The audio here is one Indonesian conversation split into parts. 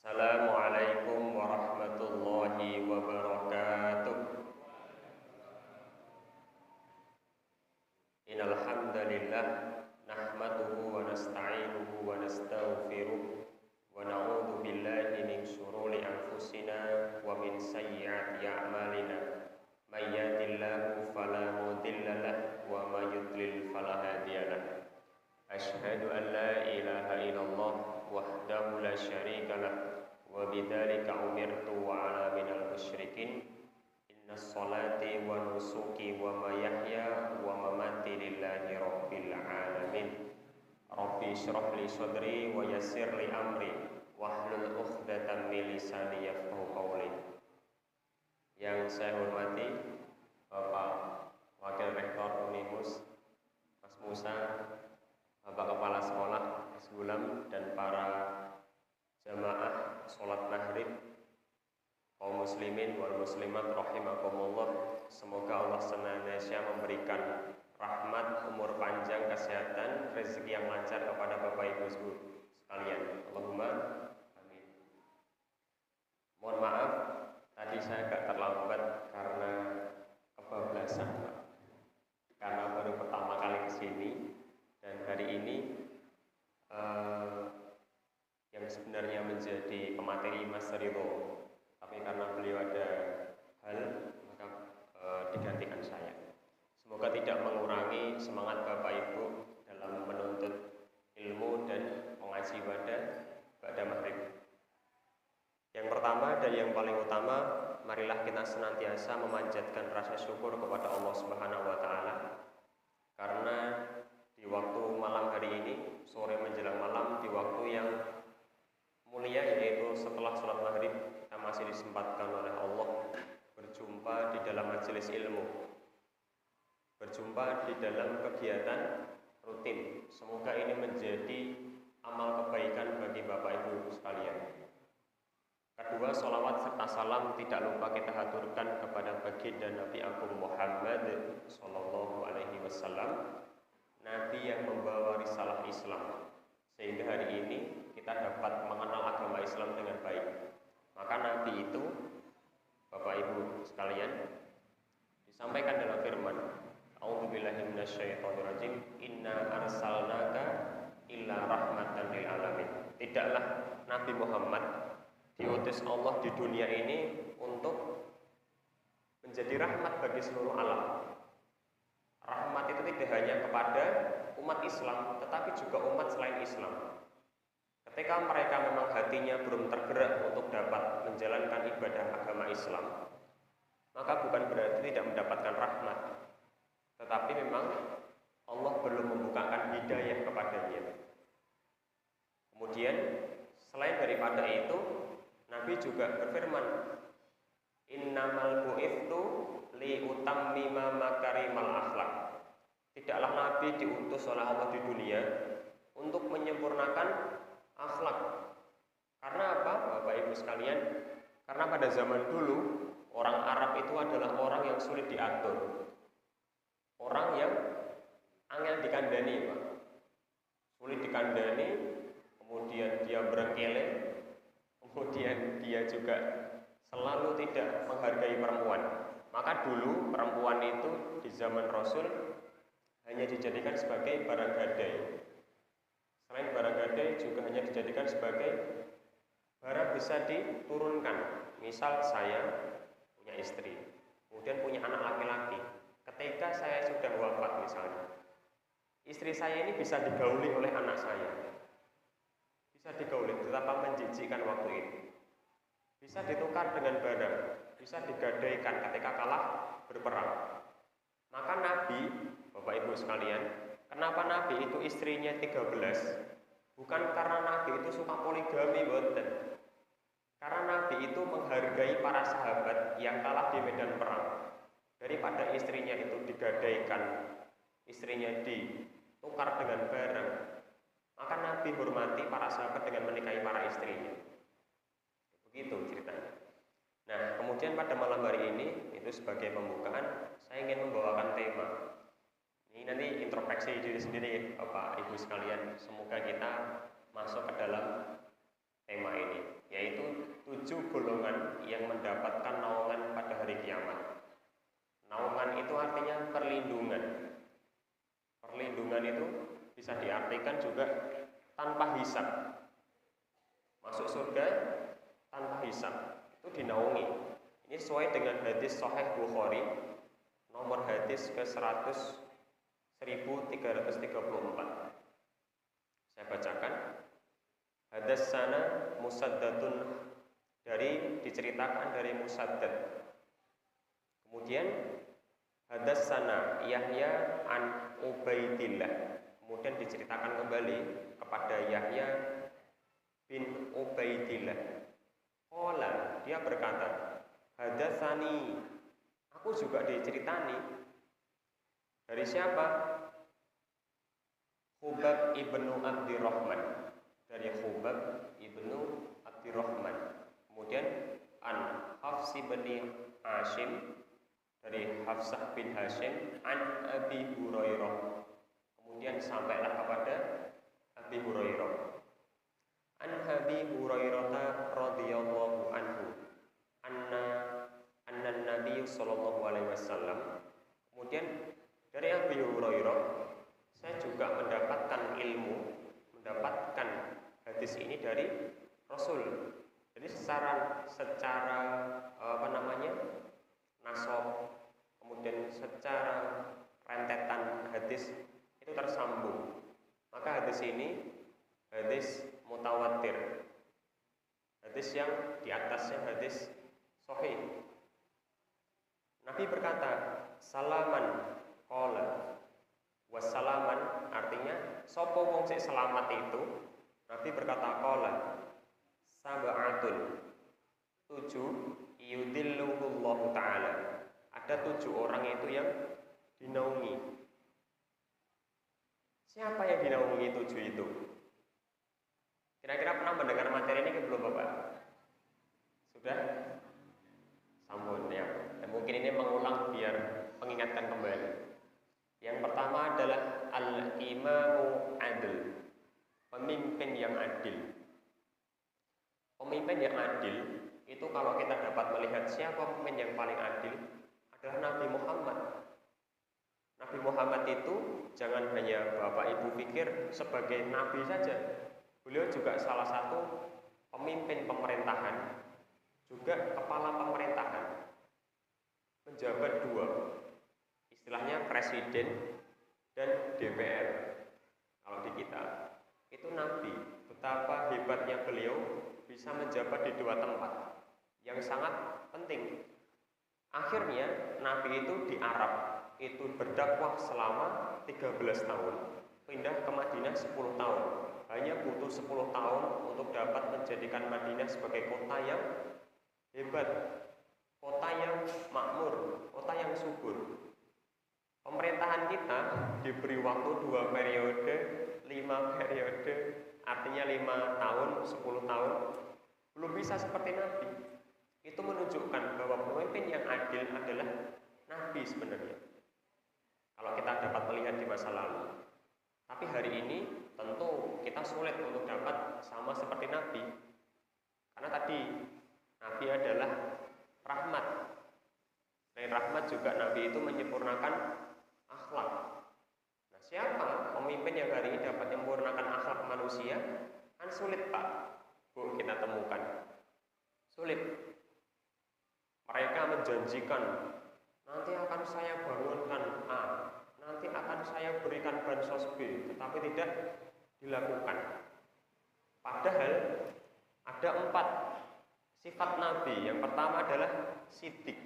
Assalamualaikum warahmatullahi wabarakatuh. Innal hamdalillah nahmaduhu wa nasta'inuhu wa nastaghfiruh wa na'udzu billahi min shururi anfusina wa min sayyiati a'malina. May yahdihillahu fala mudilla lahu wa may yudlil fala hadiya lahu. Asyhadu an la ilaha illallah wahdahu la syarika lah wa bidzalika umirtu wa ana minal musyrikin. Inna sholati wa nusuki wa mahyaya wa mamati lillahi rabbil alamin. Rabbi shrah li sadri wa yassir li amri wahlul 'uqdatam min lisani yafqahu qawli. Yang saya hormati Bapak Wakil Rektor Unimus Mas Musa, Bapak Kepala Sekolah Mas Gulam, dan para jamaah sholat maghrib kaum muslimin wal muslimat rahimakumullah. Semoga Allah senantiasa memberikan rahmat, umur panjang, kesehatan, rezeki yang lancar kepada Bapak Ibu sekalian. Allahumma amin. Mohon maaf tadi saya agak terlambat karena kebablasan, Pak. Karena baru pertama kali kesini. Dan hari ini yang sebenarnya menjadi pemateri Mas Ridho, tapi karena beliau ada hal maka digantikan saya. Semoga tidak mengurangi semangat Bapak Ibu dalam menuntut ilmu dan mengaji pada maghrib. Yang pertama dan yang paling utama, marilah kita senantiasa memanjatkan rasa syukur kepada Allah Subhanahu wa taala, karena di waktu malam hari ini, sore menjelang malam, di waktu yang mulia, yaitu setelah sholat maghrib, kita masih disempatkan oleh Allah berjumpa di dalam majelis ilmu, berjumpa di dalam kegiatan rutin. Semoga ini menjadi amal kebaikan bagi Bapak Ibu sekalian. Kedua, sholawat serta salam tidak lupa kita haturkan kepada baginda Nabi Agung Muhammad Sallallahu Alaihi Wasallam, Nabi yang membawa risalah Islam, sehingga hari ini kita dapat mengenal agama Islam dengan baik. Maka Nabi itu, Bapak Ibu sekalian, disampaikan dalam firman, A'udzubillahi minasyaitonirrajim, Inna arsalnaka illa rahmatan lil alamin. Tidaklah Nabi Muhammad diutus Allah di dunia ini untuk menjadi rahmat bagi seluruh alam. Rahmat itu tidak hanya kepada umat Islam, tetapi juga umat selain Islam. Ketika mereka memang hatinya belum tergerak untuk dapat menjalankan ibadah agama Islam, maka bukan berarti tidak mendapatkan rahmat, tetapi memang Allah belum membukakan hidayah kepadanya. Kemudian selain daripada itu, Nabi juga berfirman, Innamal bu'ithtu li utammima makarimal akhlak. Tidaklah Nabi diutus oleh Allah di dunia untuk menyempurnakan akhlak. Karena apa, Bapak Ibu sekalian? Karena pada zaman dulu orang Arab itu adalah orang yang sulit diatur, orang yang angel dikandani, Pak. Sulit dikandani, kemudian dia berkele, kemudian dia juga selalu tidak menghargai perempuan. Maka dulu perempuan itu di zaman Rasul hanya dijadikan sebagai barang gadai. Selain barang gadai juga hanya dijadikan sebagai barang bisa diturunkan. Misal saya punya istri, kemudian punya anak laki-laki. Ketika saya sudah wafat misalnya, istri saya ini bisa digauli oleh anak saya. Bisa digauli, betapa menjijikkan waktu itu. Bisa ditukar dengan barang, bisa digadaikan ketika kalah berperang. Maka Nabi, Bapak Ibu sekalian, kenapa Nabi itu istrinya 13? Bukan karena Nabi itu suka poligami, boten. Karena Nabi itu menghargai para sahabat yang kalah di medan perang. Daripada istrinya itu digadaikan, istrinya ditukar dengan barang, maka Nabi hormati para sahabat dengan menikahi para istrinya. Begitu ceritanya. Nah, kemudian pada malam hari ini, itu sebagai pembukaan, saya ingin membawakan tema. Ini nanti introspeksi diri sendiri, Bapak Ibu sekalian. Semoga kita masuk ke dalam tema ini, yaitu 7 golongan yang mendapatkan naungan pada hari kiamat. Naungan itu artinya perlindungan. Perlindungan itu bisa diartikan juga tanpa hisab. Masuk surga tanpa hisab itu dinaungi. Ini sesuai dengan hadis Sahih Bukhari nomor hadis ke-100 1334. Saya bacakan. Hadatsana Musaddatun, diceritakan dari Musaddad. Kemudian hadatsana Yahya an Ubaidillah. Kemudian diceritakan kembali kepada Yahya bin Ubaidillah. Qala, dia berkata, hadatsani, aku juga diceritani. Dari siapa? Khubab ibnu Abdirrahman. Dari Khubab ibnu Abdirrahman. Kemudian an Hafsi bin Hashim, dari Hafsah bin Hashim, an Abi Hurairah. Kemudian sampailah kepada Abi Hurairah. An Abi Hurairah radhiyallahu anhu anna Nabi sallallahu alaihi wasallam. Kemudian dari Abi Hurairah saya juga mendapatkan ilmu, mendapatkan hadis ini dari Rasul. Jadi secara nasab, kemudian secara rentetan hadis itu tersambung. Maka hadis ini hadis mutawatir, hadis yang di atasnya hadis sahih. Nabi berkata, salaman qala, wassalaman artinya sapa wong sing selamat itu. Nabi berkata qala, sab'atun, 7 yudhilluhullahu ta'ala. Ada 7 orang itu yang dinaungi. Siapa yang dinaungi 7 itu? Kira-kira pernah mendengar materi ini belum Bapak? Sudah? Sambung ya. Dan mungkin ini mengulang biar mengingatkan kembali. Yang pertama adalah al-imamu adil, pemimpin yang adil. Pemimpin yang adil itu kalau kita dapat melihat siapa pemimpin yang paling adil adalah Nabi Muhammad. Nabi Muhammad itu jangan hanya Bapak Ibu pikir sebagai nabi saja. Beliau juga salah satu pemimpin pemerintahan, juga kepala pemerintahan. Menjabat 2. Istilahnya presiden dan DPR. Kalau di kita itu nabi. Betapa hebatnya beliau bisa menjabat di 2 tempat yang sangat penting. Akhirnya Nabi itu di Arab itu berdakwah selama 13 tahun, pindah ke Madinah 10 tahun. Hanya butuh 10 tahun untuk dapat menjadikan Madinah sebagai kota yang hebat, kota yang makmur, kota yang subur. Pemerintahan kita diberi waktu 2 periode, 5 periode, artinya 5 tahun, 10 tahun, belum bisa seperti Nabi. Itu menunjukkan bahwa pemimpin yang adil adalah Nabi sebenarnya. Kalau kita dapat melihat di masa lalu. Tapi hari ini tentu kita sulit untuk dapat sama seperti Nabi. Karena tadi Nabi adalah rahmat. Selain rahmat juga Nabi itu menyempurnakan akhlak. Nah, siapa pemimpin yang hari ini dapat menyempurnakan akhlak manusia? Kan sulit Pak, Bu, kita temukan. Sulit. Mereka menjanjikan, nanti akan saya bangunkan A, nanti akan saya berikan bansos B, tetapi tidak dilakukan. Padahal ada 4 sifat Nabi. Yang pertama adalah siddiq.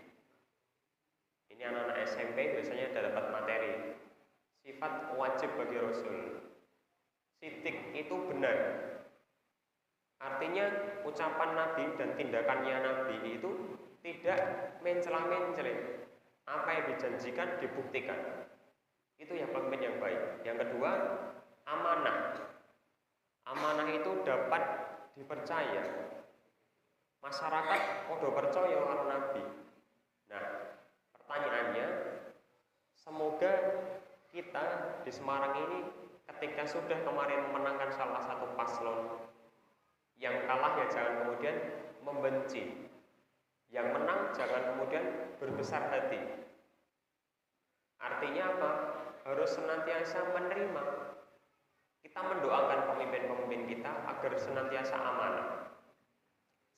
Ini anak-anak SMP biasanya dapat materi. Sifat wajib bagi Rasul. Siddiq itu benar. Artinya ucapan Nabi dan tindakannya Nabi itu tidak mencela-mencela. Apa yang dijanjikan dibuktikan. Itu yang pemimpin yang baik. Yang kedua, amanah. Amanah itu dapat dipercaya. Masyarakat udah percaya karo Nabi. Nah, pertanyaannya, semoga kita di Semarang ini ketika sudah kemarin memenangkan salah satu paslon, yang kalah ya jangan kemudian membenci. Yang menang jangan kemudian berbesar hati. Artinya apa? Harus senantiasa menerima. Kita mendoakan pemimpin-pemimpin kita agar senantiasa amanah.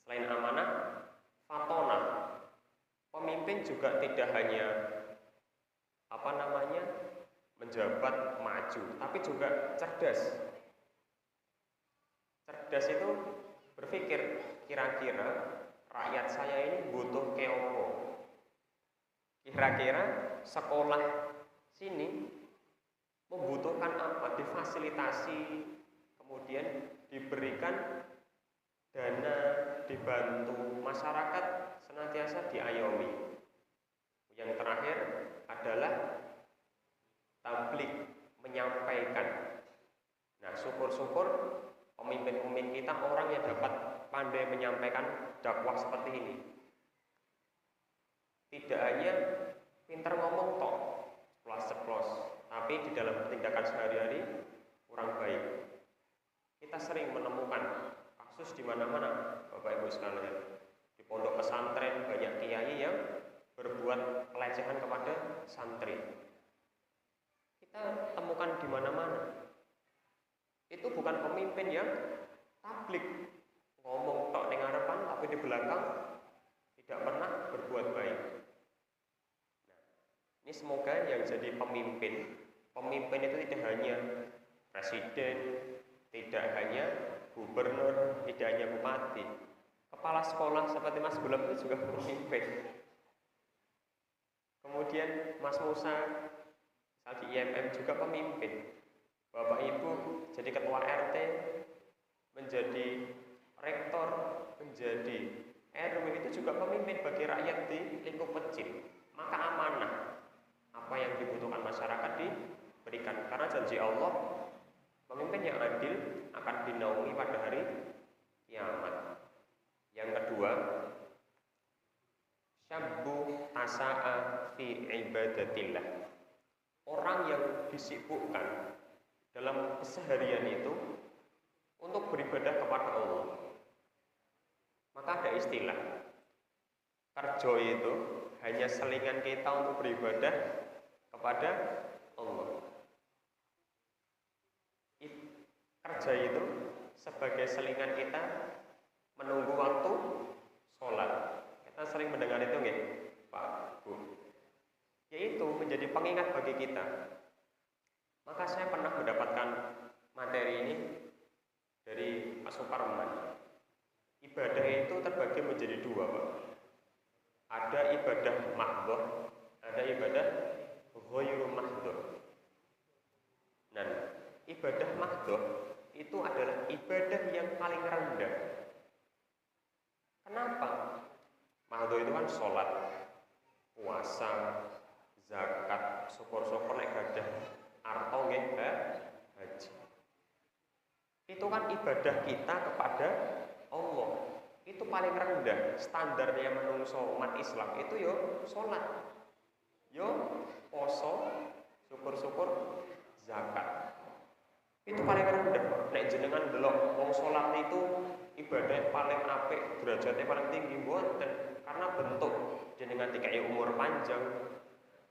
Selain amanah, fatona. Pemimpin juga tidak hanya menjabat maju, tapi juga cerdas. Cerdas itu berpikir, kira-kira rakyat saya ini butuh keopo. Kira-kira sekolah sini membutuhkan apa, difasilitasi, kemudian diberikan dana, dibantu, masyarakat senantiasa diayomi. Yang terakhir adalah tablik, menyampaikan. Nah, syukur-syukur pemimpin-pemimpin kita orang yang dapat pandai menyampaikan dakwah seperti ini. Tidak hanya pintar ngomong tok, ceplos-ceplos, tapi di dalam tindakan sehari-hari kurang baik. Kita sering menemukan kasus di mana-mana, Bapak Ibu sekalian. Di pondok pesantren banyak kiai yang berbuat pelecehan kepada santri. Kita temukan di mana-mana. Itu bukan pemimpin yang tablik, ngomong tok ning ngarepan tapi di belakang tidak pernah berbuat baik. Nah, ini semoga yang jadi pemimpin itu tidak hanya presiden, tidak hanya gubernur, tidak hanya bupati. Kepala sekolah seperti Mas Bulam itu juga pemimpin. Kemudian Mas Musa di IMM juga pemimpin. Bapak Ibu jadi ketua RT, menjadi rektor, menjadi RW itu juga pemimpin bagi rakyat di lingkup kecil. Maka amanah apa yang dibutuhkan masyarakat diberikan. Karena janji Allah, pemimpin yang adil akan dinaungi pada hari kiamat. Yang kedua, syabbu tasa'a fi ibadatillah. Orang yang disibukkan dalam keseharian itu untuk beribadah kepada Allah. Maka ada istilah, kerja itu hanya selingan kita untuk beribadah kepada Allah. Kerja itu sebagai selingan kita menunggu waktu sholat. Kita sering mendengar itu nggih, Pak, Bu. Yaitu menjadi pengingat bagi kita. Maka saya pernah mendapatkan materi ini dari Pak Suparman. Ibadah itu terbagi menjadi dua, Pak. Ada ibadah mahdhah, ada ibadah ghairu mahdhah. Nah, ibadah mahdhah itu adalah ibadah yang paling rendah. Kenapa? Mahdhah itu kan sholat, puasa, zakat, syukur-syukur nek gadah arta nggih haji. Itu kan ibadah kita kepada Allah. Itu paling rendah standarnya menungso umat Islam itu yo sholat, yo poso, syukur-syukur, zakat. Itu paling rendah. Nek jenengan delok wong sholat itu ibadah paling apik, derajatnya paling tinggi mboten. Karena bentuk jenengan dikai umur panjang,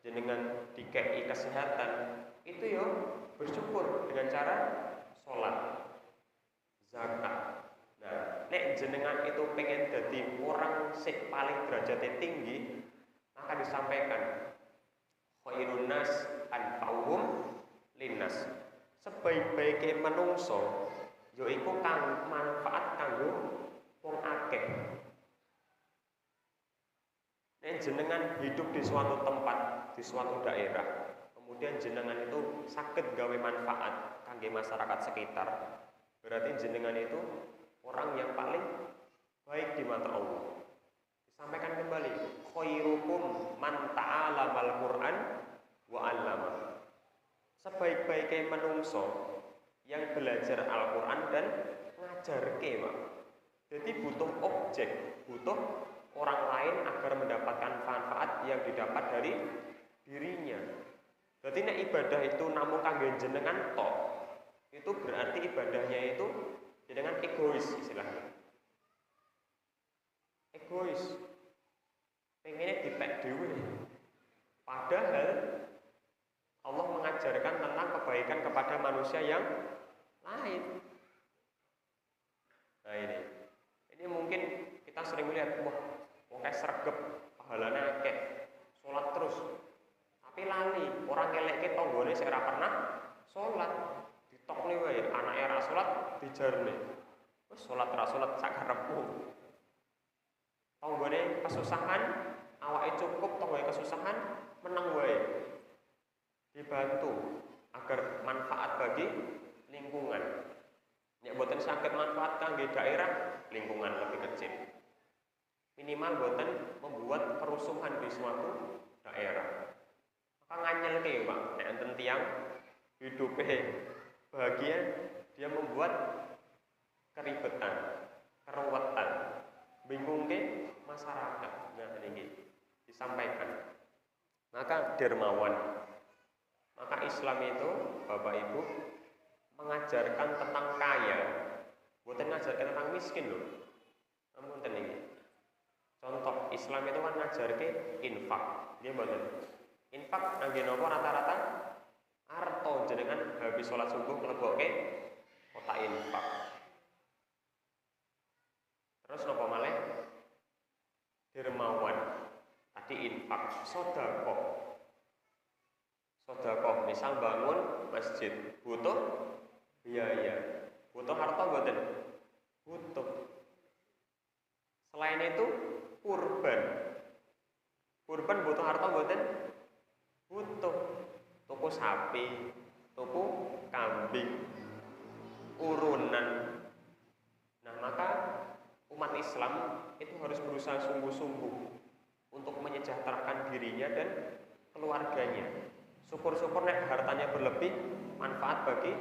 jenengan dikai kesehatan, itu yo bersyukur dengan cara sholat, zakat. Nah, nek jenengan itu pengen jadi orang sing paling derajatnya tinggi, maka disampaikan khairun nas anfa'uhum linnas. Sebaik-baike manungsa yaiku kang manfaat kanggo wong akeh. Nek jenengan hidup di suatu tempat, di suatu daerah, kemudian jenengan itu saged gawe manfaat kangge masyarakat sekitar, berarti jenengan itu orang yang paling baik di mata Allah. Disampaikan kembali, khairukum man ta'alamal Qur'an wa 'allama. Sebaik-baiknya manungso yang belajar Al-Qur'an dan ngajarke, Pak. Jadi butuh objek, butuh orang lain agar mendapatkan manfaat yang didapat dari dirinya. Berarti nek ibadah itu namung kangge jenengan tok, itu berarti ibadahnya itu jenengan egois istilahnya. egois, pengennya dipek dhewe. Padahal Allah mengajarkan tentang kebaikan kepada manusia yang lain. Nah ini mungkin kita sering melihat, wah, wong kayak sregep, pahalanya kayak sholat terus, tapi lali orang ngelekke tanggane sing ora pernah sholat, ditokne wae anake ora sholat dijarne. Wis sholat ra sholat sak karepmu. Tanggane kesusahan, awake cukup, tanggane kesusahan meneng wae. Dibantu agar manfaat bagi lingkungan. Nek boten saged manfaat kangge daerah, lingkungan lebih kecil. Minimal boten membuat kerusuhan di suatu daerah. Maka nganyelke, Pak, nek enten tiyang hidupe bahagia, dia membuat keribetan, keruwetan, bingungke masyarakat. Nah, ini disampaikan. Maka dermawan. Maka Islam itu, Bapak Ibu, mengajarkan tentang kaya, bukan mengajarkan tentang miskin loh. Namun ini contoh Islam itu kan ngajarke infak, dia bukan infak nangge nopo rata-rata arto jenengan habis sholat subuh mlebokke kotak infak. Terus nopo malih dermawan, tadi infak, sedekah. Sedekah, misal bangun masjid, butuh biaya, butuh harta mboten? Butuh. Selain itu kurban. Kurban butuh harta mboten? Butuh. Tuku sapi, tuku kambing, urunan. Nah, maka umat Islam itu harus berusaha sungguh-sungguh untuk menyejahterakan dirinya dan keluarganya. Syukur-syukur nek hartanya berlebih, manfaat bagi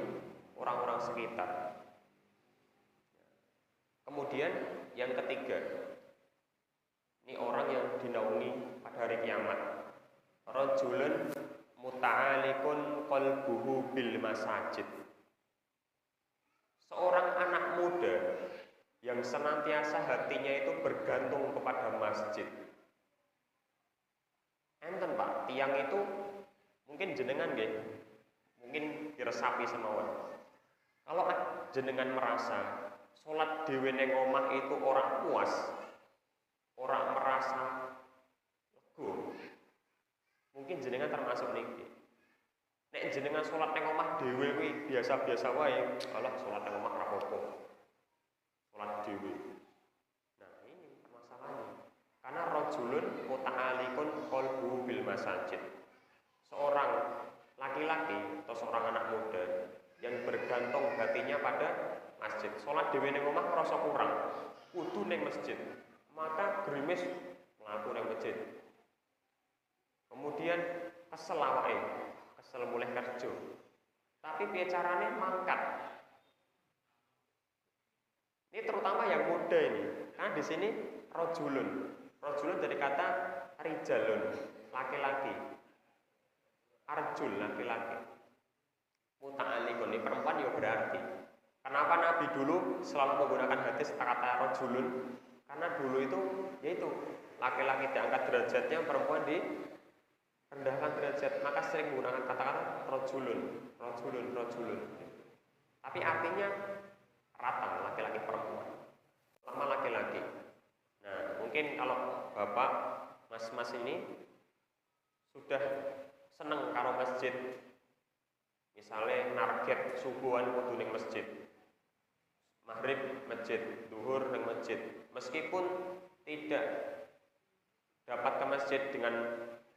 orang-orang sekitar. Kemudian yang ketiga, ini orang yang dinaungi pada hari kiamat. Rajulun muta'alikun qalbuhu bil masajid. Seorang anak muda yang senantiasa hatinya itu bergantung kepada masjid. Enten Pak, tiang itu mungkin jenengan nggih, mungkin diresapi semawon. Kalau jenengan merasa sholat dhewe ning omah itu ora puas, ora merasa lego, mungkin jenengan termasuk niki. Nek jenengan sholat ning omah dhewe kuwi biasa-biasa wae, alah sholat ning omah ora apa-apa. Sholat dhewe. Nah, ini masalahnya. Karena rajulun muta'alikun qalbuhu bil masajid. Seorang laki-laki atau seorang anak muda yang bergantung hatinya pada masjid. Sholat dhewe ning omah ngrasa kurang, kudu ning masjid. Maka gerimis mlaku ning masjid. Kemudian kesel awake, kesel mulih kerja. Tapi piye carane mangkat? Ini terutama yang muda ini. Karena di sini rajulun. Rajulun dari kata rijalun, laki-laki. Arjul, laki-laki. Muta'alikun, ini perempuan ya berarti. Kenapa Nabi dulu selalu menggunakan hadis kata rajulun? Karena dulu itu yaitu laki-laki diangkat derajatnya, perempuan direndahkan derajat. Maka sering menggunakan kata-kata rajulun, rajulun, rajulun. Tapi artinya rata, laki-laki perempuan. Lama laki-laki. Nah, mungkin kalau bapak, mas-mas ini sudah seneng karo masjid, misalnya narget subuhan kudu ning masjid, maghrib masjid, duhur ning masjid, meskipun tidak dapat ke masjid dengan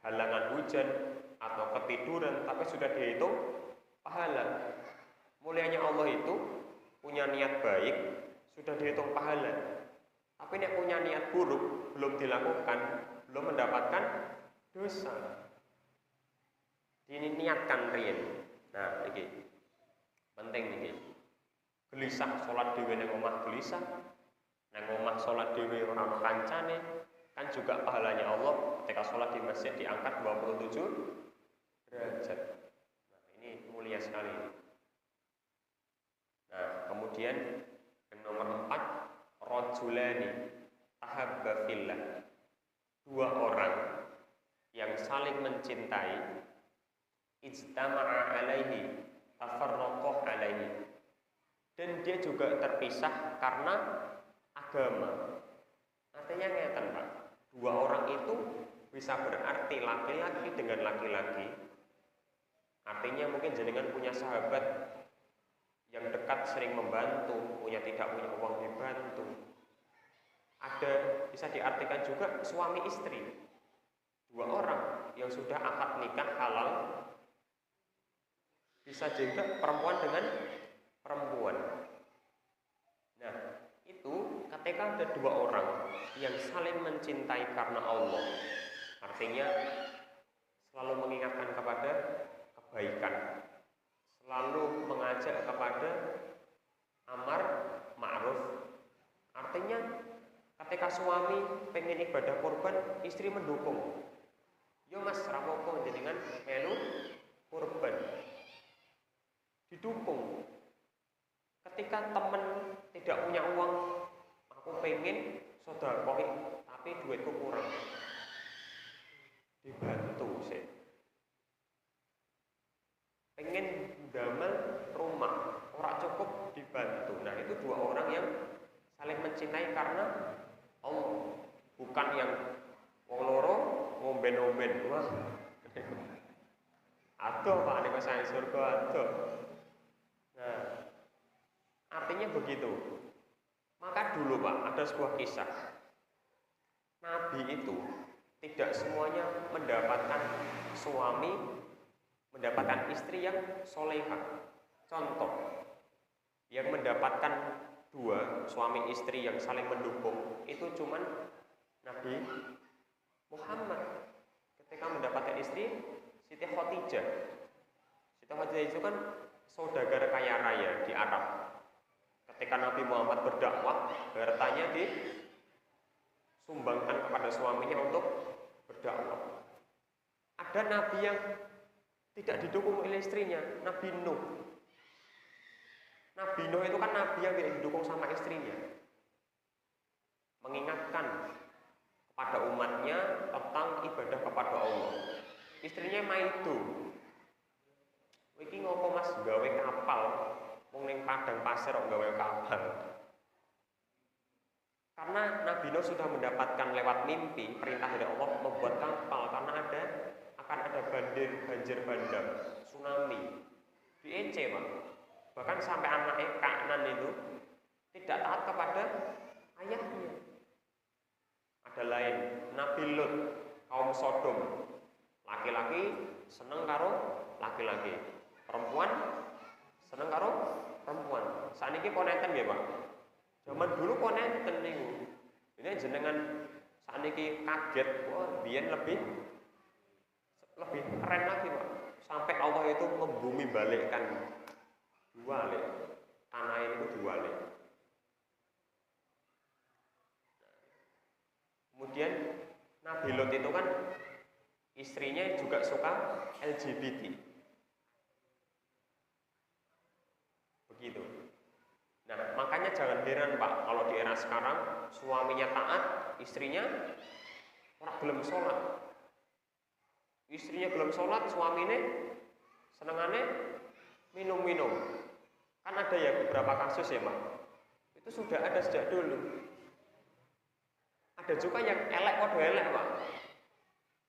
halangan hujan atau ketiduran, tapi sudah dihitung pahala. Mulianya Allah itu punya niat baik, sudah dihitung pahala. Tapi nek punya niat buruk, belum dilakukan, belum mendapatkan dosa. Ini niatkan riyen. Nah, iki penting iki. Gelisah salat dhewe ning omah gelisah. Nang omah salat dhewe ora ono kancane, kan juga pahalanya Allah ketika salat di masjid diangkat 27 derajat. Nah, ini mulia sekali. Nah, kemudian yang nomor 4, rajulani. tahabba fillah. Dua orang yang saling mencintai, ijtama'a alaihi tafarraqah alaihi. Dan dia juga terpisah karena agama. Artinya ngeten, Pak. Dua orang itu bisa berarti laki-laki dengan laki-laki. Artinya mungkin jenengan punya sahabat yang dekat sering membantu, tidak punya uang dibantu. Ada bisa diartikan juga suami istri. Dua orang yang sudah akad nikah halal, bisa juga perempuan dengan perempuan. Nah, itu ketika ada dua orang yang saling mencintai karena Allah, artinya selalu mengingatkan kepada kebaikan, selalu mengajak kepada amar ma'ruf. Artinya ketika suami pengen ibadah kurban, istri mendukung. Yo mas, rapopo jenengan melu kurban, didukung. Ketika temen tidak punya uang, aku pengen sedekah tapi duitku kurang, dibantu sih. Pengen damel rumah, ora cukup, dibantu. Nah, itu dua orang yang saling mencintai karena Allah, bukan yang wong loro ngomben-ngomben. Wah, aduh Pak, nek saya surga aduh. Nah, artinya begitu. Maka dulu Pak, ada sebuah kisah. Nabi itu tidak semuanya mendapatkan suami, mendapatkan istri yang solehah. Contoh, yang mendapatkan dua suami istri yang saling mendukung itu cuman Nabi Muhammad. Ketika mendapatkan istri Siti Khadijah. Siti Khadijah itu kan saudagar kaya raya di Arab. Ketika Nabi Muhammad berdakwah, hartanya disumbangkan kepada suaminya untuk berdakwah. Ada nabi yang tidak didukung oleh istrinya, Nabi Nuh. Nabi Nuh itu kan nabi yang tidak didukung sama istrinya. Mengingatkan kepada umatnya tentang ibadah kepada Allah. Istrinya maido. Iki ngopo Mas gawe kapal, wong ning padang pasir kok gawe kapal. Karena Nabi Nuh sudah mendapatkan lewat mimpi perintah dari Allah membuat kapal karena akan ada banjir bandang, tsunami. Di Aceh, Pak. Bahkan sampai anaknya Kanan itu tidak taat kepada ayahnya. Ada lain, Nabi Lut, kaum Sodom. Laki-laki seneng karo laki-laki, perempuan seneng karo perempuan. Saat ini koneten ya Pak. Zaman dulu koneten niku. Ini jenengan saat ini kaget, wah biyen lebih keren lagi Pak. Sampai Allah itu membumi balikkan diwalik, tanah ini itu diwalik. Kemudian Nabi Lot itu kan istrinya juga suka LGBT. Begitu. Nah, makanya jangan heran Pak, kalau di era sekarang suaminya taat, istrinya ora gelem sholat. Istrinya gelem sholat, suaminya senengane minum-minum. Kan ada ya beberapa kasus ya Pak. Itu sudah ada sejak dulu. Ada juga yang elek kok elek Pak.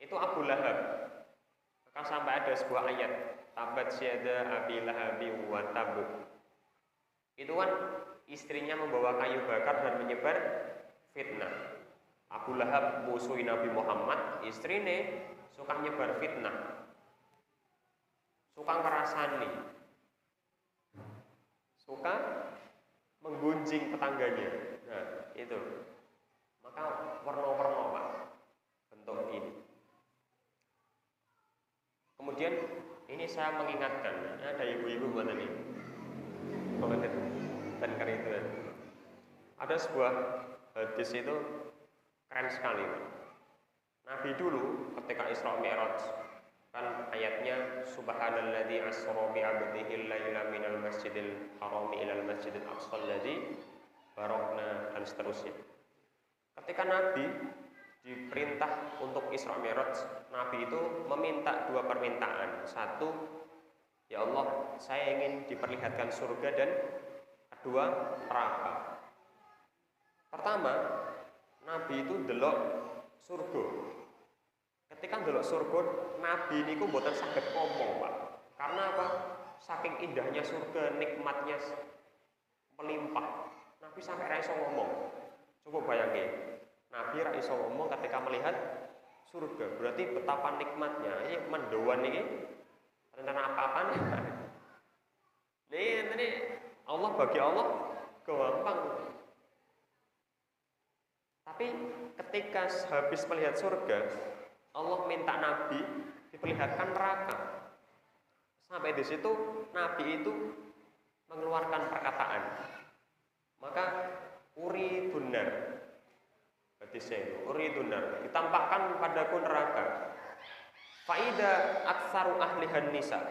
Itu Abu Lahab. Maka sampai ada sebuah ayat, tabat syada Abi Lahabi wa tab. Itu kan istrinya membawa kayu bakar dan menyebar fitnah. Abu Lahab musuhi Nabi Muhammad, istrinya suka nyebar fitnah, suka ngerasani, suka menggunjing tetangganya. Nah, itu. Maka warna-warna Pak bentuk ini. Kemudian ini saya mengingatkan, ada ibu-ibu buat ini, dan keriduan. Ada sebuah hadis itu keren sekali Pak. Nabi dulu ketika Isra Mi'raj kan ayatnya subhanalladzi asra bi 'abdihi laila minal masjidil haram ilal masjidil aqsal ladzi barakna dan seterusnya. Ketika ketika Nabi diperintah untuk Isra Mi'raj, Nabi itu meminta dua permintaan. Satu, ya Allah, saya ingin diperlihatkan surga, dan kedua, neraka. Pertama, Nabi itu delok surga. Ketika delok surga, Nabi niku mboten saged ngomong, Pak. Karena apa? Saking indahnya surga, nikmatnya melimpah. Nabi sampai ra iso ngomong. Coba bayangin, Nabi ra iso ngomong ketika melihat surga. Berarti betapa nikmatnya. Ini mendoan ini rencana apa-apaan. Ini Allah, bagi Allah gampang. Tapi ketika habis melihat surga, Allah minta Nabi diperlihatkan neraka. Sampai di situ Nabi itu mengeluarkan perkataan. Maka uri dunar, berarti saya uri dunar, ditampakkan padaku neraka. Faida aksaru ahlihan nisa,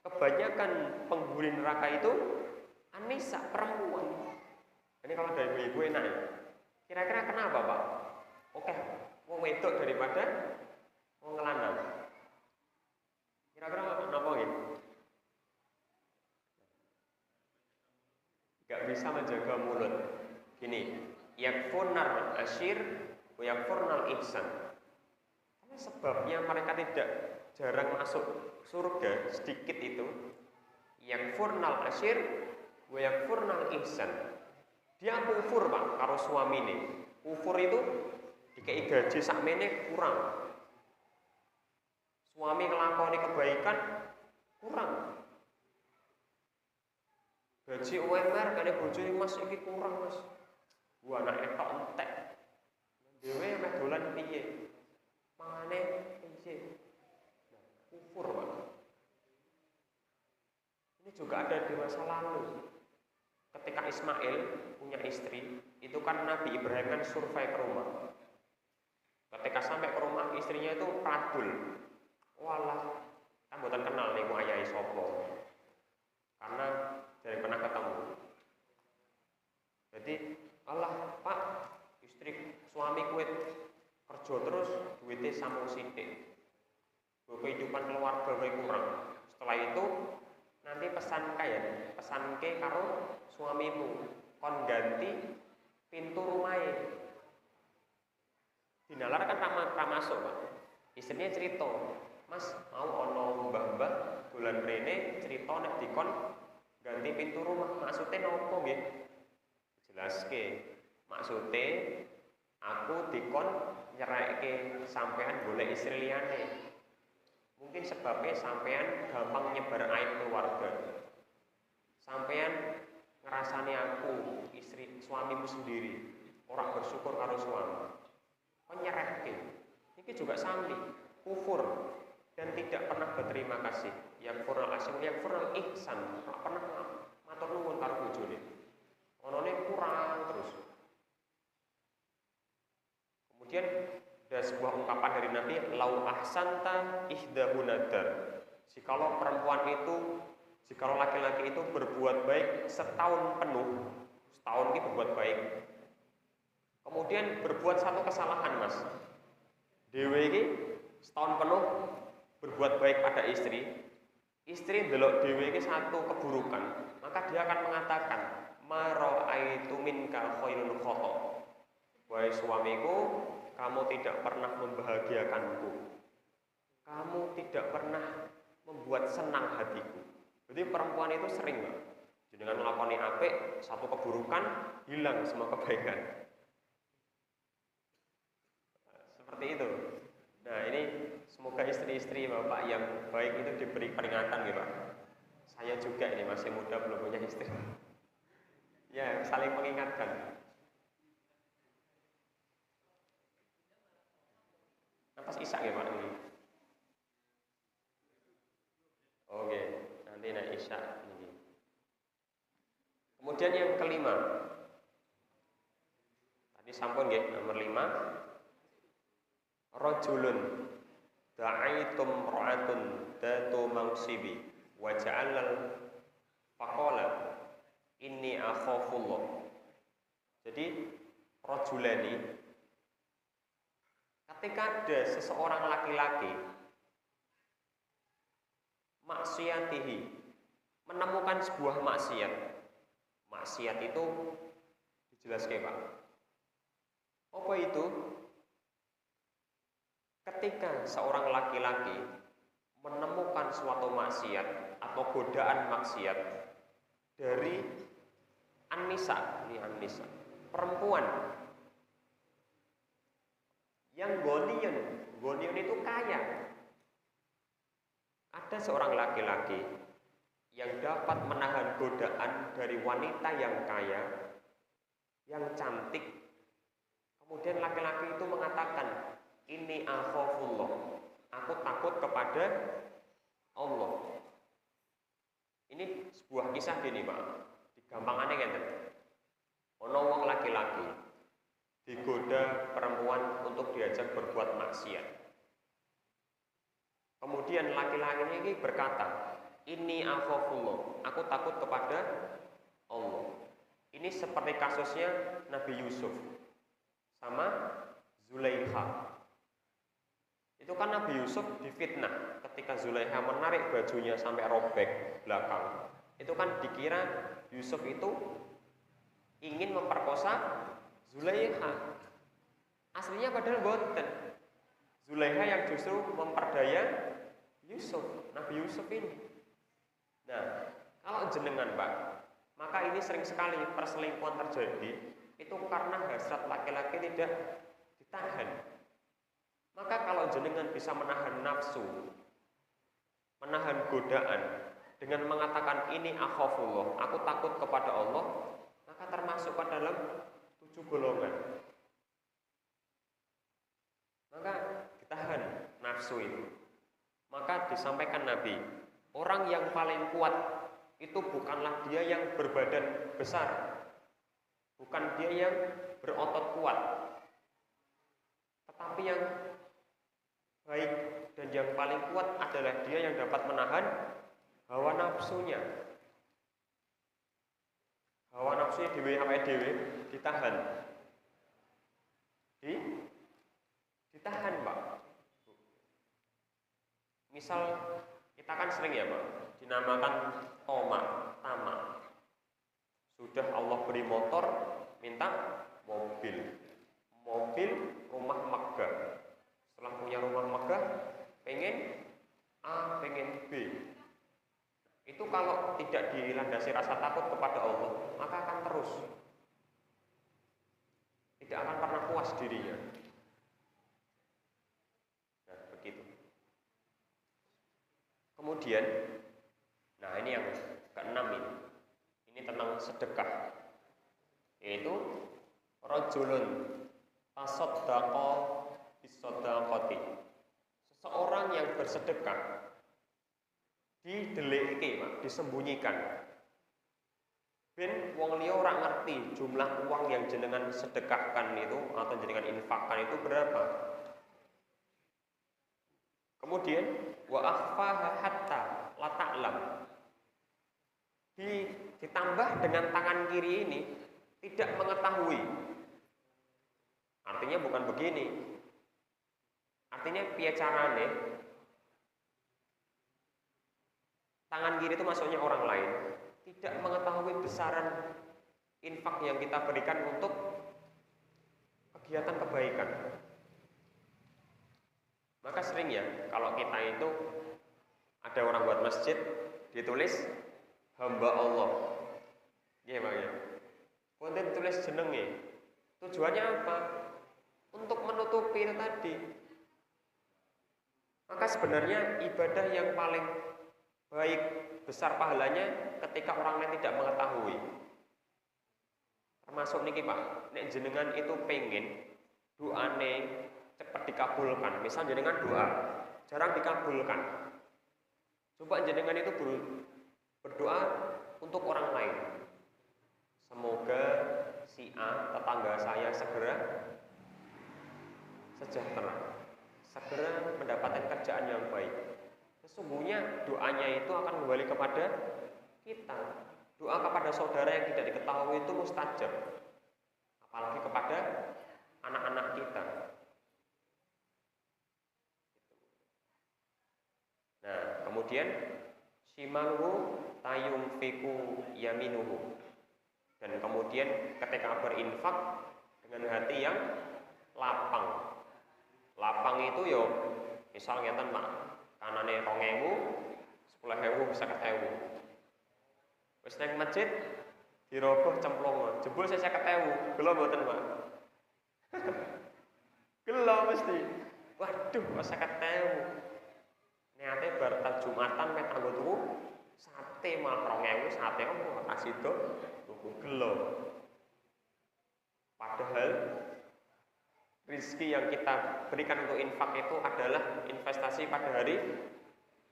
kebanyakan penghuni neraka itu anisa, perempuan. Ini kalau dari ibu enak ya. Kira-kira kenapa, Pak? Oke, mau wedok daripada mau ngelanang. Kira-kira kenapa gitu? Gak bisa menjaga mulut. Gini, yakfurnar asyir, yakfurnal ihsan. Karena sebabnya mereka tidak jarang masuk surga sedikit itu, yakfurnal asyir, yakfurnal ihsan. Dia kufur, Pak, karo suamine. Kufur itu dikei gaji sakmene kurang. Suami ngelakoni kebaikan kurang. Gaji UMR kene bojone Mas iki kurang, Mas. Gua anak etok entek. Dhewe meh dolan piye? Mangane piye? Kufur, Pak. Ini juga ada di masa lalu. Ketika Ismail punya istri, itu kan Nabi Ibrahim kan survei ke rumah. Ketika sampai ke rumah, istrinya itu pradul. Walah, kan mboten kenal niku ayahe sapa. Karena dari pernah ketemu. Jadi, Allah, Pak, istri suami kuwi kerja terus duitnya samung sithik. Kehidupan keluarga kowe kurang. Setelah itu nanti pesan ke karo suamimu, kon ganti pintu rumahnya. Dinalar kan ra masuk, Pak. Istrinya cerita, Mas, mau ono mbah-mbah bulan rene cerita nek dikon ganti pintu rumah. Maksudnya nopo nggih? Jelaske. Maksudnya aku dikon nyereke sampean golek istri liyane. Mungkin sebabnya sampean gampang nyebar aib keluarga. Sampean ngerasani aku istri suamimu sendiri, orang bersyukur karo suami. Kok nyereke? Ini juga sami, kufur dan tidak pernah berterima kasih. Yang furnal asyim, yang furnal ihsan, tak pernah matur nuwun karo bojone. Onone kurang terus. Kemudian ada sebuah ungkapan dari Nabi, lau ahsanta ihdahunadar. Jikalau perempuan itu, jikalau laki-laki itu berbuat baik setahun penuh, setahun ini berbuat baik. Kemudian berbuat satu kesalahan, Mas. Dewe ini setahun penuh berbuat baik pada istri. Istri ndelok dewe ini satu keburukan, maka dia akan mengatakan, ma ra'aitu minka khairun khata. Wahai suamiku, kamu tidak pernah membahagiakanku. Kamu tidak pernah membuat senang hatiku. Jadi perempuan itu sering, Mbak. Dengan melakoni apik, satu keburukan, hilang semua kebaikan. Seperti itu. Nah, ini semoga istri-istri Bapak yang baik itu diberi peringatan, ya Pak. Saya juga ini masih muda belum punya istri. Ya, saling mengingatkan. Pas Isya ya Pak ini. Oke, nanti naik Isya ini. Kemudian yang kelima. Tadi sampun nggih nomor 5. Rajulun da'aitum ra'atun datu mangsibi wa ja'alal faqala inni akhafullah. Jadi rajulani ketika ada seseorang laki-laki maksiatihi, menemukan sebuah maksiat. Maksiat itu dijelaskan Pak. Apa itu? Ketika seorang laki-laki menemukan suatu maksiat atau godaan maksiat dari An-Nisa, ini An-Nisa, perempuan yang gonion itu kaya. Ada seorang laki-laki yang dapat menahan godaan dari wanita yang kaya, yang cantik. Kemudian laki-laki itu mengatakan, ini akhafullah, aku takut kepada Allah. Ini sebuah kisah gini Pak, digampangannya ngeten. Ono wong laki-laki digoda perempuan untuk diajak berbuat maksiat. Kemudian laki-laki ini berkata, ini akhafullah, aku takut kepada Allah. Ini seperti kasusnya Nabi Yusuf sama Zulaikha. Itu kan Nabi Yusuf difitnah ketika Zulaikha menarik bajunya sampai robek belakang. Itu kan dikira Yusuf itu ingin memperkosa Zulaikha. Aslinya padahal boten. Zulaikha yang justru memperdaya Yusuf, Nabi Yusuf ini. Nah, kalau jenengan Pak, maka ini sering sekali perselingkuhan terjadi itu karena hasrat laki-laki tidak ditahan. Maka kalau jenengan bisa menahan nafsu, menahan godaan dengan mengatakan ini akhafullah, aku takut kepada Allah, maka termasuk pada dalam 7 golongan. Maka ditahan nafsu itu. Maka disampaikan Nabi, orang yang paling kuat itu bukanlah dia yang berbadan besar, bukan dia yang berotot kuat, tetapi yang baik dan yang paling kuat adalah dia yang dapat menahan hawa nafsunya. Hawa nafsunya dewe ditahan. Ditahan Pak. Misal kita kan sering ya Pak, dinamakan tamak. Sudah Allah beri motor, minta mobil, rumah megah. Setelah punya rumah megah, pengen A, pengen B. Itu kalau tidak dilandasi rasa takut kepada Allah, maka akan terus. Tidak akan pernah puas dirinya. Nah, begitu. Kemudian, nah ini yang keenam ini. Ini tentang sedekah. Yaitu rajulun tasaddaqa bisadaqati. Seseorang yang bersedekah dideleke, Pak, disembunyikan. Ben wong liya ora ngerti jumlah uang yang jenengan sedekahkan itu atau jenengan infakkan itu berapa. Kemudian wa akhfaha hatta la ta'lam. Ditambah dengan tangan kiri ini tidak mengetahui. Artinya bukan begini. Artinya piye carane tangan kiri itu maksudnya orang lain tidak mengetahui besaran infak yang kita berikan untuk kegiatan kebaikan. Maka sering ya kalau kita itu ada orang buat masjid ditulis hamba Allah. Iya Pak ya. Kemudian tulis jenenge. Tujuannya apa? Untuk menutupi itu tadi. Maka sebenarnya ibadah yang paling baik besar pahalanya ketika orang lain tidak mengetahui. Termasuk niki Pak, nek jenengan itu pengen doane cepat dikabulkan. Misal jenengan doa jarang dikabulkan. Coba jenengan itu berdoa untuk orang lain. Semoga si A, tetangga saya segera sejahtera, segera mendapatkan kerjaan yang baik. Sesungguhnya doanya itu akan kembali kepada kita. Doa kepada saudara yang tidak diketahui itu mustajab, apalagi kepada anak-anak kita. kemudian shimaluhu tayung fiku yaminuhu. Dan kemudian ketika berinfak dengan hati yang lapang. Lapang itu yo misal ngeten Pak, kanane 2000, 10.000 bisa 50.000. Wis nang masjid diroboh cemplung, jebul 50.000. Gelo mboten Pak? Gelo mesti. Waduh, kok 50.000. Niate bar Jumatan mek kanggo tuku sate malah 2000 sate kok kasih do tuku gelo. Padahal rizki yang kita berikan untuk infak itu adalah investasi pada hari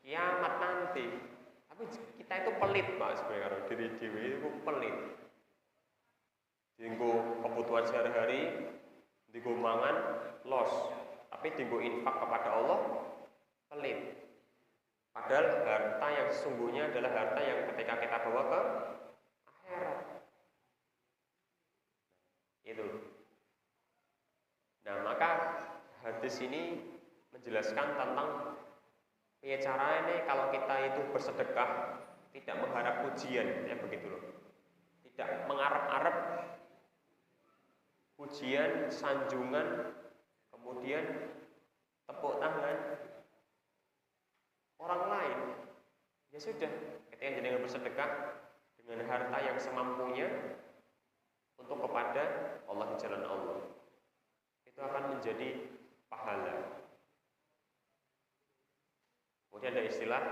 kiamat nanti. Tapi kita itu pelit Pak sebenarnya, kalau diri dewi itu pelit. Dinggo kebutuhan sehari-hari, dinggo mangan, los. Tapi dinggo infak kepada Allah, pelit. Padahal harta yang sesungguhnya adalah harta yang ketika kita bawa ke akhirat. Itu. Nah, maka hadis ini menjelaskan tentang caranya kalau kita itu bersedekah tidak mengharap pujian, ya begitu loh. Tidak mengharap-harap pujian, sanjungan, kemudian tepuk tangan orang lain. Ya sudah, ketika jenengan bersedekah dengan harta yang semampunya untuk kepada Allah di jalan Allah, itu akan menjadi pahala. Kemudian ada istilah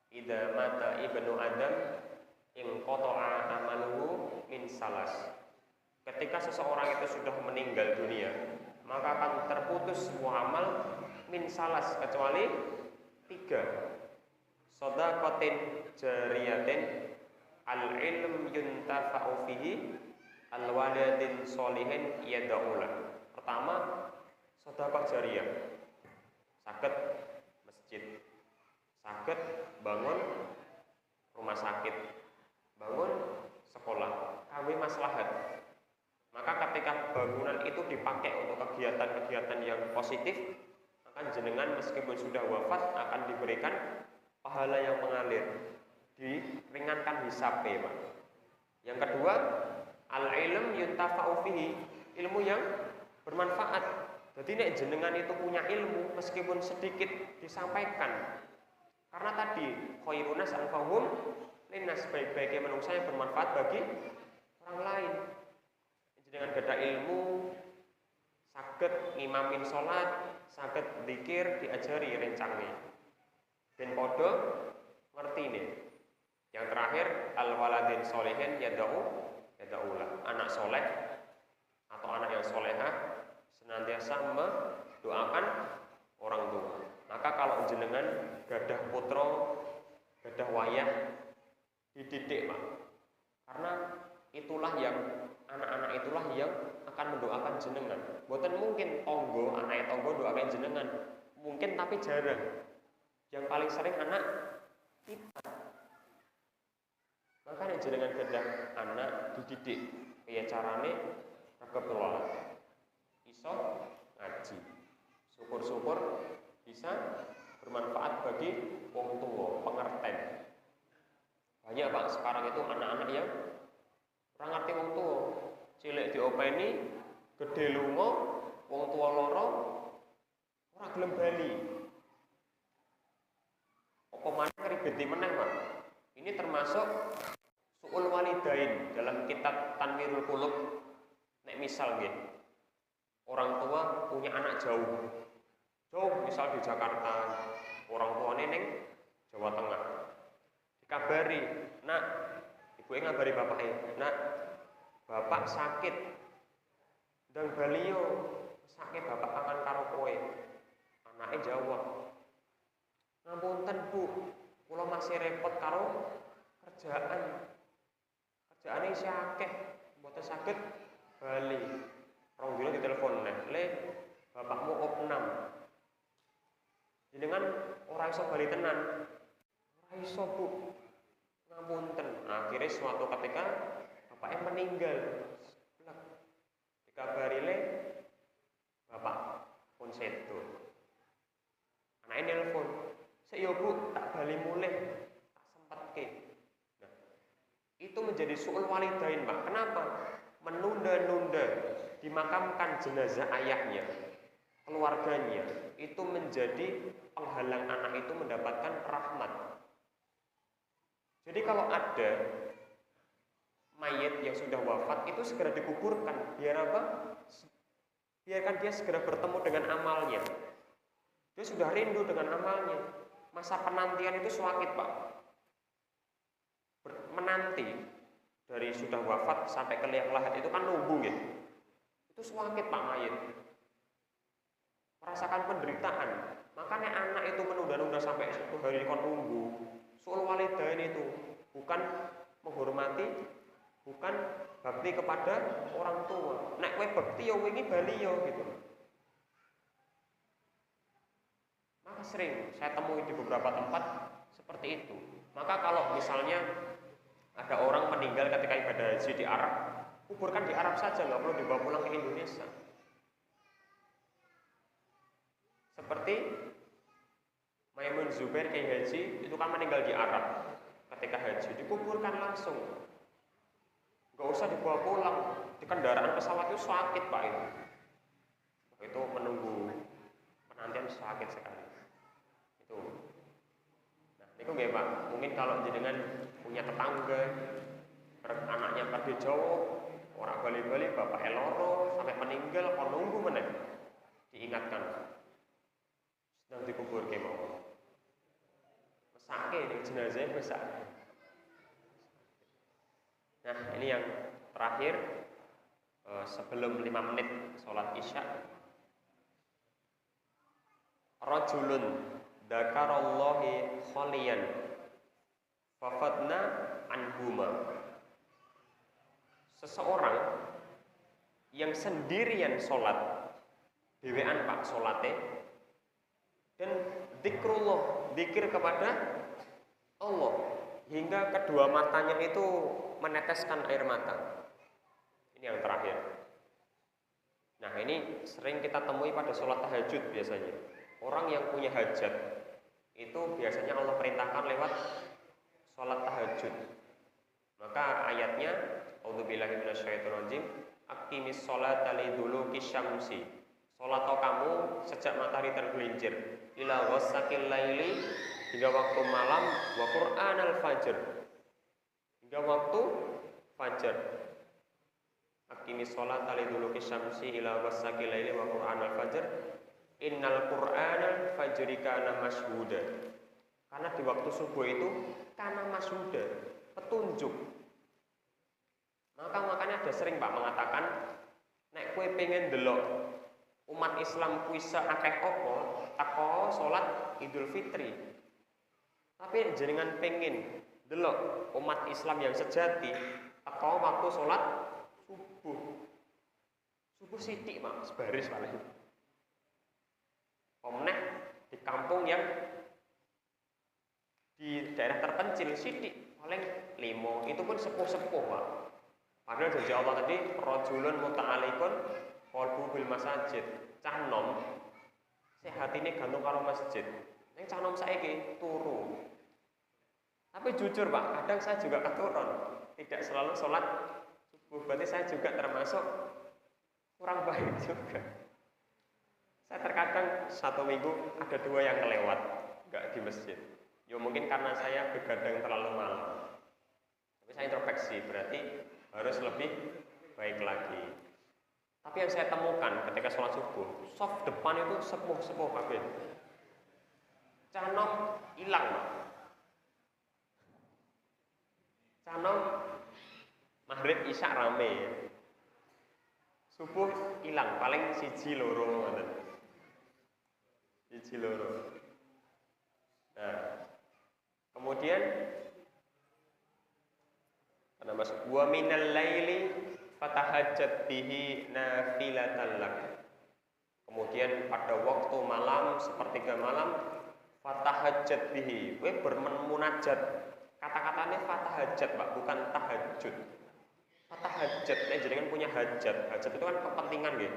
idza mata ibnu adam inqata'a amaluhu min salas. Ketika seseorang itu sudah meninggal dunia, maka akan terputus semua amal min salas kecuali 3. Shadaqatin jariyatin al-ilm yuntafa'u fihi al-waladin sholihin yad'ulah. Pertama, sedekah jariyah. Saged masjid, saged bangun rumah sakit, bangun sekolah, kawin maslahat. Maka ketika bangunan itu dipakai untuk kegiatan-kegiatan yang positif, maka jenengan meskipun sudah wafat akan diberikan pahala yang mengalir, diringankan hisab-e, Pak. Yang kedua, al-ilm yuntafa'u fihi, ilmu yang bermanfaat. Jadi nek jenengan itu punya ilmu meskipun sedikit disampaikan. Karena tadi khairunas anfa'uhum linnas, sebaik-baiknya manusia yang bermanfaat bagi orang lain. Jenengan gadah ilmu, saged ngimamin salat, saged zikir diajari rencangnya. Ben padha ngertine. Yang terakhir al-waladin sholihin yad'ulah. Anak soleh atau anak yang solehah senantiasa mendoakan orang tua. Maka kalau jenengan gadah putra, gadah wayah, dididik Pak. Karena itulah yang anak-anak itulah yang akan mendoakan jenengan. Mboten mungkin tonggo, anak tonggo doakan jenengan. Mungkin tapi jarang. Yang paling sering anak kita. Makanya jenengan gadah anak dididik. Kaya carane regep sholat, iso ngaji. Syukur-syukur bisa bermanfaat bagi wong tua, pengerten. Banyak Pak sekarang itu anak-anak yang ora ngerti wong tua. Cilik diopeni, gede lunga, wong tua loro ora gelem bali. Apa maneh ngribeti meneh, Pak. Ini termasuk su'ul walidain dalam kitab Tanwirul Qulub. Nek misal nggih, orang tua punya anak jauh, misal di Jakarta, orang tuanya ning Jawa Tengah. Dikabari, nak, ibunya ngabari bapaknya, nak, bapak sakit, ndang baliyo, sakit bapak akan karo kowe. Anaknya jawab, ngapunten Bu, kula masih repot karo kerjaan. Kerjaane isih akeh, mboten saged bali. Rong dina ditelepon neh, "Le, bapakmu opnam." Jenengan ora iso bali tenan. Ora iso, Bu. Ngapunten. Akhirnya suatu ketika bapaknya meninggal. Blek. Dikabari le bapak pun sedo. Anaknya nelpon, Sik yo Bu, tak bali mulih, tak sempatke. Nah, itu menjadi su'ul walidain, Pak. Kenapa? Menunda-nunda dimakamkan jenazah ayahnya, keluarganya, itu menjadi penghalang anak itu mendapatkan rahmat. Jadi kalau ada mayit yang sudah wafat itu segera dikuburkan. Biar apa? Biarkan dia segera bertemu dengan amalnya. Dia sudah rindu dengan amalnya. Masa penantian itu suakit, Pak. Menanti dari sudah wafat sampai ke liang lahat itu kan nunggu ya. Itu suakit, Pak, mayit. Merasakan penderitaan. Makanya anak itu menunda-nunda sampai 1 hari kon nunggu. Su'ul walidain itu bukan menghormati, bukan bakti kepada orang tua. Nek kowe bakti yo wingi bali yo gitu. Maka sering saya temui di beberapa tempat seperti itu. Maka kalau misalnya ada orang meninggal ketika ibadah haji di Arab, kuburkan di Arab saja, nggak perlu dibawa pulang ke Indonesia. Seperti Maimun Zubair Kiai Haji itu kan meninggal di Arab ketika haji, dikuburkan langsung, nggak usah dibawa pulang. Di kendaraan pesawat itu sakit, Pak, itu menunggu penantian sakit sekali itu. Nah, itu nggih, Pak. Mungkin kalau jenengan punya tetangga anaknya pergi jauh, orang bali-bali bapak eloro sampai meninggal, kon nunggu meneh diingatkan sedang dikubur kemau. Mesake ning jenazah mesake. Nah, ini yang terakhir sebelum 5 menit sholat isya. Rajulun dzakarallahi khaliyan fafadna anhuma. Seseorang yang sendirian sholat, dewean Pak sholatnya, dan zikrullah, zikir kepada Allah hingga kedua matanya itu meneteskan air mata. Ini yang terakhir. Nah, ini sering kita temui pada sholat tahajud biasanya. Orang yang punya hajat itu biasanya Allah perintahkan lewat sholat tahajud. Maka ayatnya, A'udzubillahi minasyaitonirrajim, aqimis sholata liduluki syamsi. Sholat kamu sejak matahari tergelincir ila ghasaqil laili, hingga waktu malam, wa qur'anal fajr, hingga waktu fajar. Aqimis sholata liduluki syamsi ila ghasaqil laili wa qur'anal fajr, innal qur'anal fajri kana masyhuda. Karena di waktu subuh itu kana masyhuda, petunjuk. Makanya ada sering Pak mengatakan, nek kowe pengen delok umat Islam kuwi akeh apa, teko salat Idul Fitri. Tapi jenengan pengen delok umat Islam yang sejati, teko waktu salat subuh. Subuh sithik, Pak, sebaris paling. Omneh di kampung yang di daerah terpencil sithik, paling 5, itu pun sepuh-sepuh, Pak. Padahal janji Allah tadi, rajulun muta'alikun qalbu bil masajid. Cah nom sehatine gantung karo masjid. Ning cah nom saiki turu. Tapi jujur, Pak, kadang saya juga keturun. Tidak selalu sholat subuh. Berarti saya juga termasuk kurang baik juga. Saya terkadang 1 minggu ada 2 yang kelewat enggak di masjid. Ya mungkin karena saya begadang terlalu malam. Tapi saya introspeksi, berarti harus lebih baik lagi. Tapi yang saya temukan ketika sholat subuh, soft depan itu sepuh-sepuh kabeh. Canom hilang, Pak. Canom maghrib isya rame. Subuh hilang, paling 1-2 ngoten. 1-2. Nah, kemudian karena masuk wa minal laili fatahajjat bihi nafilatan lak. Kemudian pada waktu malam, sepertiga malam, fatahajjat bihi, kowe bermunajat. Kata-katanya fatahajjat, Pak, bukan tahajud. Fatahajjat, jenengan punya hajat. Hajat itu kan kepentingan nggih.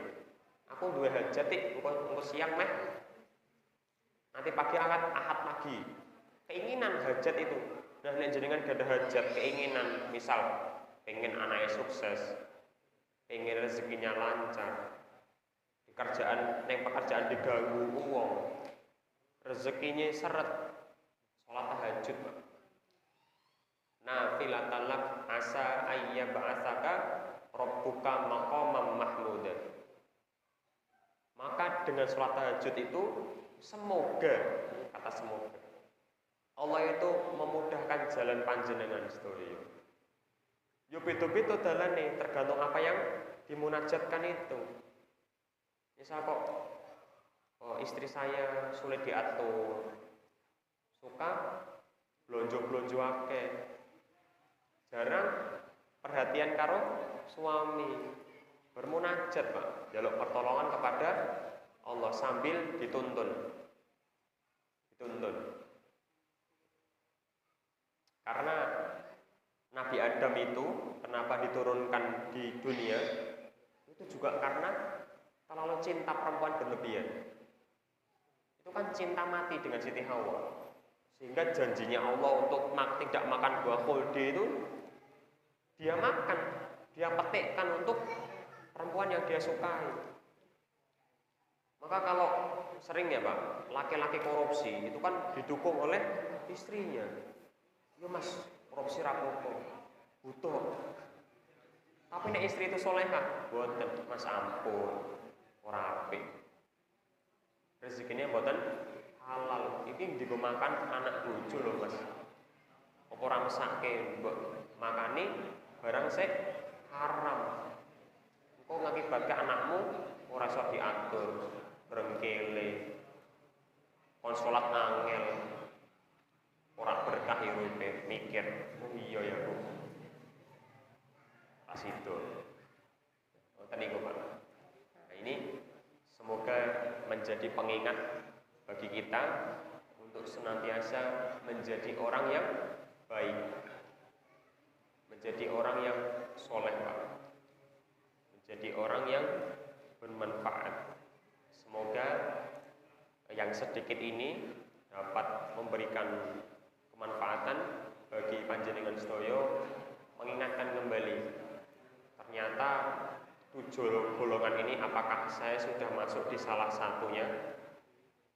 Aku duwe hajat iki, engko siang meh Nanti pagi ahad pagi. Keinginan hajat itu. Nah, nek jenengan gak ada hajat, keinginan, misal pengen anaknya sukses, pengen rezekinya lancar, di kerjaan, neng pekerjaan diganggu uang, rezekinya seret, sholat tahajud, Pak. Nafilatan lak asa ayya ba'atsaka rabbuka maqaman mahmudan. Maka dengan sholat tahajud itu semoga, kata semoga, Allah itu memudahkan jalan panjenengan sedaya. Yo beda-beda dalane tergantung apa yang dimunajatkan itu. Misal kok istri saya sulit diatur, suka blonjo-blonjo akeh, jarang perhatian karo suami, bermunajat Pak, jaluk pertolongan kepada Allah sambil dituntun. Karena Nabi Adam itu kenapa diturunkan di dunia, itu juga karena terlalu cinta perempuan berlebihan. Itu kan cinta mati dengan Siti Hawa, sehingga janjinya Allah untuk tidak makan buah khuldi itu dia makan, dia petikkan untuk perempuan yang dia sukai. Maka kalau sering ya Pak, laki-laki korupsi itu kan didukung oleh istrinya. Ya Mas, korupsi rapopo, butuh. Tapi nek istri itu solehah, boten Mas, ampun, ora apik. Rezekinya boten halal. Iki digo makan anak bojo lho Mas. Apa ora mesake mbok makani barang sik haram. Engko ngakibatke anakmu ora iso diatur, brengkele, kon salat angel, ora berkah uripe, mikir, oh iya ya Bu. Pas itu. Ngoten niku Pak. Nah, ini semoga menjadi pengingat bagi kita untuk senantiasa menjadi orang yang baik, menjadi orang yang soleh Pak, menjadi orang yang bermanfaat. Semoga yang sedikit ini dapat memberikan kemanfaatan bagi panjenengan sedaya, mengingatkan kembali ternyata 7 golongan ini apakah saya sudah masuk di salah satunya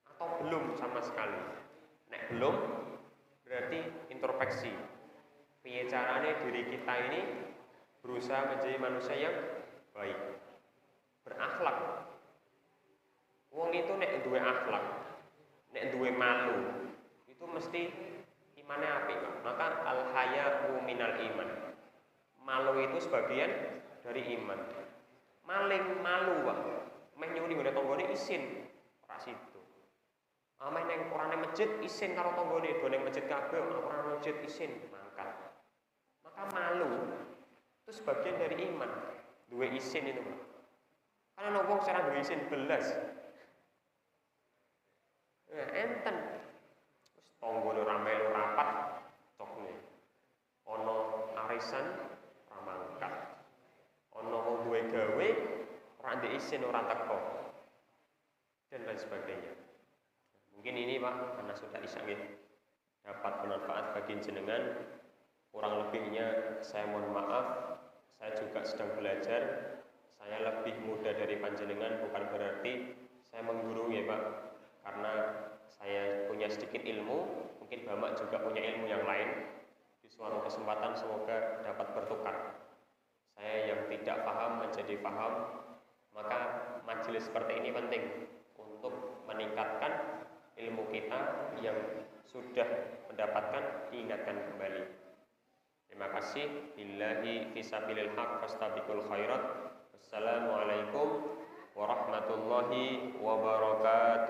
atau belum sama sekali. Nek belum, berarti introspeksi. Piye carane diri kita ini berusaha menjadi manusia yang baik, berakhlak. Wong itu nek duwe akhlak, nek duwe malu, itu mesti imane apik, Pak. Maka al-haya'u minal iman. Malu itu sebagian dari iman. Maling malu, Pak. Meh nyuri ngene tanggane isin, ora sido. Ameh ning ora ning masjid isin karo tanggane, do ning masjid kabeh ora ning masjid isin, mangkat. Maka malu itu sebagian dari iman. Duwe isin itu, Pak. Karena wong cara duwe isin belas. Ya enten. Wis tanggane ora melu rapat cokne. Ana arisan ora mangkat. Ana wong duwe gawe ora ndek isin ora teko. Dan lain sebagainya. Mungkin ini Pak, karena sudah isya dapat bermanfaat bagi jenengan. Kurang lebihnya saya mohon maaf. Saya juga sedang belajar. Saya lebih muda dari panjenengan, bukan berarti saya menggurui ya Pak. Karena saya punya sedikit ilmu, mungkin Bapak juga punya ilmu yang lain. Di suatu kesempatan semoga dapat bertukar. Saya yang tidak paham menjadi paham, maka majelis seperti ini penting untuk meningkatkan ilmu kita yang sudah mendapatkan, diingatkan kembali. Terima kasih. Billahi fisabilil haq fastabiqul khairat. Wassalamualaikum warahmatullahi wabarakatuh.